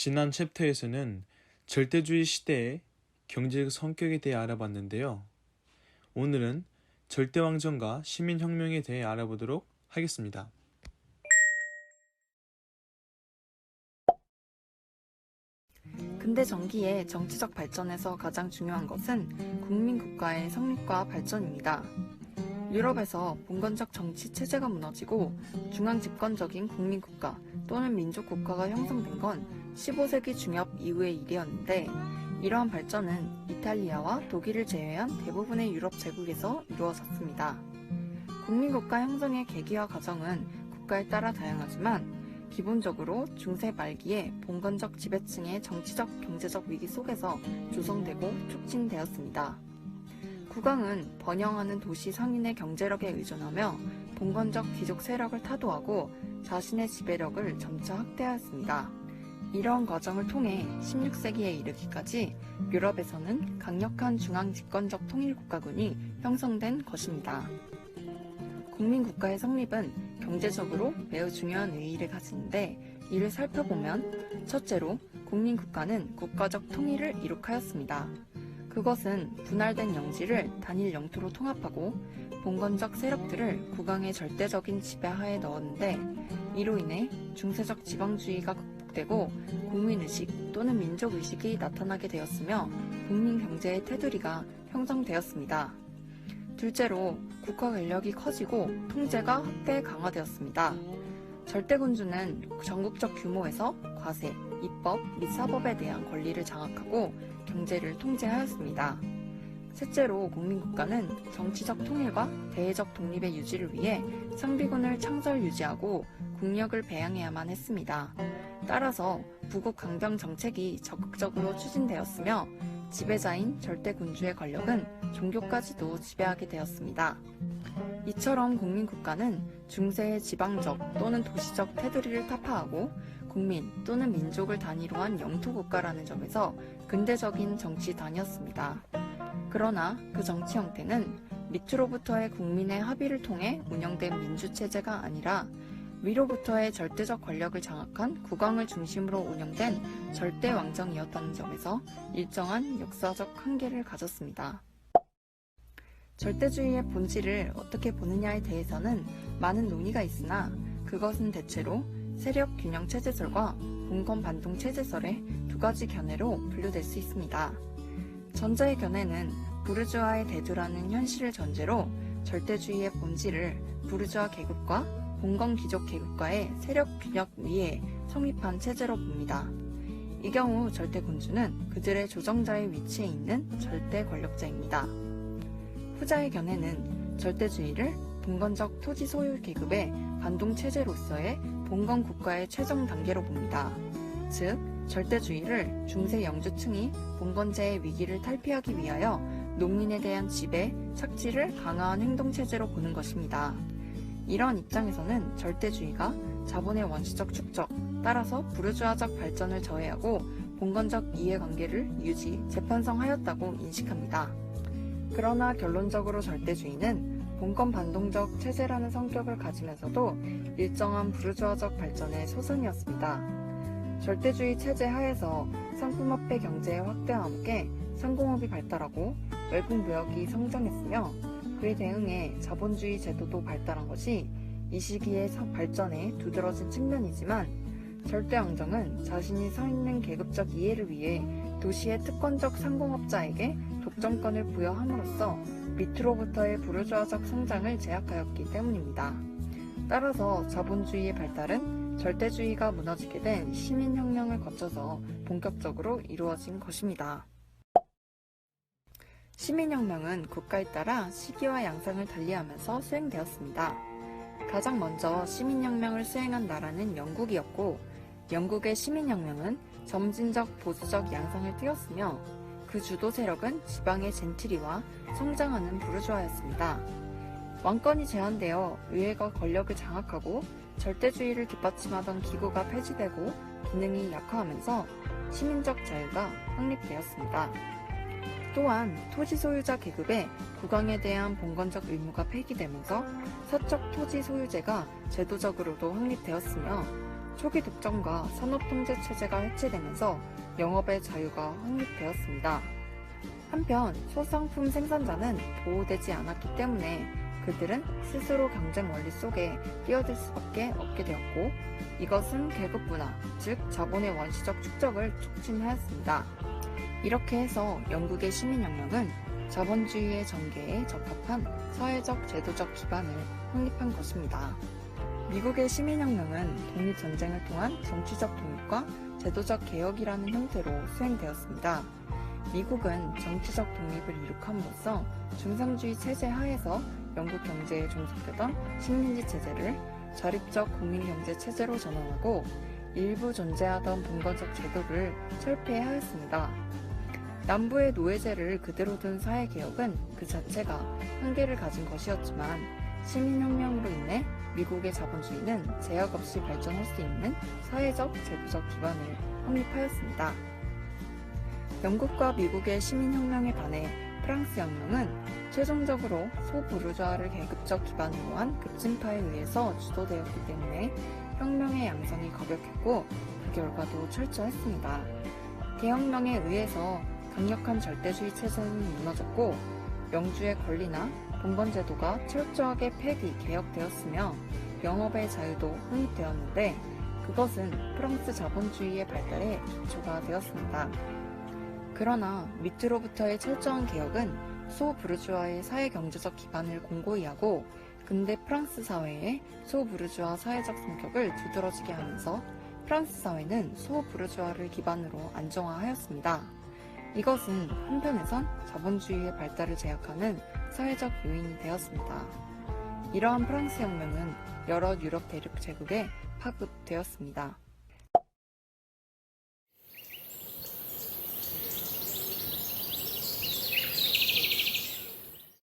지난 챕터에서는 절대주의 시대의 경제적 성격에 대해 알아봤는데요. 오늘은 절대왕정과 시민혁명에 대해 알아보도록 하겠습니다. 근대 정기의 정치적 발전에서 가장 중요한 것은 국민국가의 성립과 발전입니다. 유럽에서 봉건적 정치 체제가 무너지고 중앙집권적인 국민국가 또는 민족국가가 형성된 건 15세기 중엽 이후의 일이었는데, 이러한 발전은 이탈리아와 독일을 제외한 대부분의 유럽 제국에서 이루어졌습니다. 국민국가 형성의 계기와 과정은 국가에 따라 다양하지만 기본적으로 중세 말기에 봉건적 지배층의 정치적, 경제적 위기 속에서 조성되고 촉진되었습니다. 국왕은 번영하는 도시 상인의 경제력에 의존하며 봉건적 귀족 세력을 타도하고 자신의 지배력을 점차 확대하였습니다. 이러한 과정을 통해 16세기에 이르기까지 유럽에서는 강력한 중앙집권적 통일국가군이 형성된 것입니다. 국민국가의 성립은 경제적으로 매우 중요한 의의를 가지는데, 이를 살펴보면 첫째로 국민국가는 국가적 통일을 이룩하였습니다. 그것은 분할된 영지를 단일 영토로 통합하고 봉건적 세력들을 국왕의 절대적인 지배하에 넣었는데, 이로 인해 중세적 지방주의가 극복되고 국민의식 또는 민족의식이 나타나게 되었으며 국민 경제의 테두리가 형성되었습니다. 둘째로 국가 권력이 커지고 통제가 확대 강화되었습니다. 절대군주는 전국적 규모에서 과세, 입법 및 사법에 대한 권리를 장악하고 경제를 통제하였습니다. 셋째로 국민국가는 정치적 통일과 대외적 독립의 유지를 위해 상비군을 창설 유지하고 국력을 배양해야만 했습니다. 따라서 부국 강병 정책이 적극적으로 추진되었으며 지배자인 절대군주의 권력은 종교까지도 지배하게 되었습니다. 이처럼 국민국가는 중세의 지방적 또는 도시적 테두리를 타파하고 국민 또는 민족을 단위로 한 영토국가라는 점에서 근대적인 정치단이었습니다. 그러나 그 정치 형태는 밑으로부터의 국민의 합의를 통해 운영된 민주체제가 아니라 위로부터의 절대적 권력을 장악한 국왕을 중심으로 운영된 절대왕정이었다는 점에서 일정한 역사적 한계를 가졌습니다. 절대주의의 본질을 어떻게 보느냐에 대해서는 많은 논의가 있으나, 그것은 대체로 세력 균형 체제설과 봉건 반동 체제설의 두 가지 견해로 분류될 수 있습니다. 전자의 견해는 부르주아의 대두라는 현실을 전제로 절대주의의 본질을 부르주아 계급과 봉건 귀족 계급과의 세력 균형 위에 성립한 체제로 봅니다. 이 경우 절대군주는 그들의 조정자의 위치에 있는 절대 권력자입니다. 후자의 견해는 절대주의를 봉건적 토지 소유 계급의 반동 체제로서의 봉건 국가의 최종 단계로 봅니다. 즉, 절대주의를 중세 영주층이 봉건제의 위기를 탈피하기 위하여 농민에 대한 지배, 착취를 강화한 행동체제로 보는 것입니다. 이러한 입장에서는 절대주의가 자본의 원시적 축적, 따라서 부르주아적 발전을 저해하고 봉건적 이해관계를 유지, 재편성하였다고 인식합니다. 그러나 결론적으로 절대주의는 봉건 반동적 체제라는 성격을 가지면서도 일정한 부르주아적 발전의 소선이었습니다. 절대주의 체제 하에서 상품화폐 경제의 확대와 함께 상공업이 발달하고 외국 무역이 성장했으며, 그에 대응해 자본주의 제도도 발달한 것이 이 시기의 발전에 두드러진 측면이지만, 절대왕정은 자신이 서 있는 계급적 이해를 위해 도시의 특권적 상공업자에게 독점권을 부여함으로써 밑으로부터의 부르주아적 성장을 제약하였기 때문입니다. 따라서 자본주의의 발달은 절대주의가 무너지게 된 시민혁명을 거쳐서 본격적으로 이루어진 것입니다. 시민혁명은 국가에 따라 시기와 양상을 달리하면서 수행되었습니다. 가장 먼저 시민혁명을 수행한 나라는 영국이었고, 영국의 시민혁명은 점진적 보수적 양상을 띄었으며, 그 주도 세력은 지방의 젠트리와 성장하는 부르주아였습니다. 왕권이 제한되어 의회가 권력을 장악하고 절대주의를 뒷받침하던 기구가 폐지되고 기능이 약화하면서 시민적 자유가 확립되었습니다. 또한 토지 소유자 계급의 국왕에 대한 봉건적 의무가 폐기되면서 사적 토지 소유제가 제도적으로도 확립되었으며, 초기 독점과 산업통제 체제가 해체되면서 영업의 자유가 확립되었습니다. 한편 소상품 생산자는 보호되지 않았기 때문에 그들은 스스로 경쟁 원리 속에 뛰어들 수밖에 없게 되었고, 이것은 계급 분화, 즉 자본의 원시적 축적을 촉진하였습니다. 이렇게 해서 영국의 시민혁명은 자본주의의 전개에 적합한 사회적 제도적 기반을 확립한 것입니다. 미국의 시민혁명은 독립전쟁을 통한 정치적 독립과 제도적 개혁이라는 형태로 수행되었습니다. 미국은 정치적 독립을 이룩함으로써 중상주의 체제 하에서 영국 경제에 종속되던 식민지 체제를 자립적 국민경제 체제로 전환하고 일부 존재하던 분권적 제도를 철폐하였습니다. 남부의 노예제를 그대로 둔 사회개혁은 그 자체가 한계를 가진 것이었지만 시민혁명으로 인해 미국의 자본주의는 제약 없이 발전할 수 있는 사회적, 제도적 기반을 확립하였습니다. 영국과 미국의 시민혁명에 반해 프랑스 혁명은 최종적으로 소부르주아를 계급적 기반으로 한 급진파에 의해서 주도되었기 때문에 혁명의 양상이 거격했고 그 결과도 철저했습니다. 대혁명에 의해서 강력한 절대주의 체제는 무너졌고 영주의 권리나 봉건제도가 철저하게 폐기, 개혁되었으며 영업의 자유도 확립되었는데 그것은 프랑스 자본주의의 발달에 기초가 되었습니다. 그러나 밑으로부터의 철저한 개혁은 소부르주아의 사회경제적 기반을 공고히 하고 근대 프랑스 사회의 소부르주아 사회적 성격을 두드러지게 하면서 프랑스 사회는 소부르주아를 기반으로 안정화하였습니다. 이것은 한편에선 자본주의의 발달을 제약하는 사회적 요인이 되었습니다. 이러한 프랑스 혁명은 여러 유럽 대륙 제국에 파급되었습니다.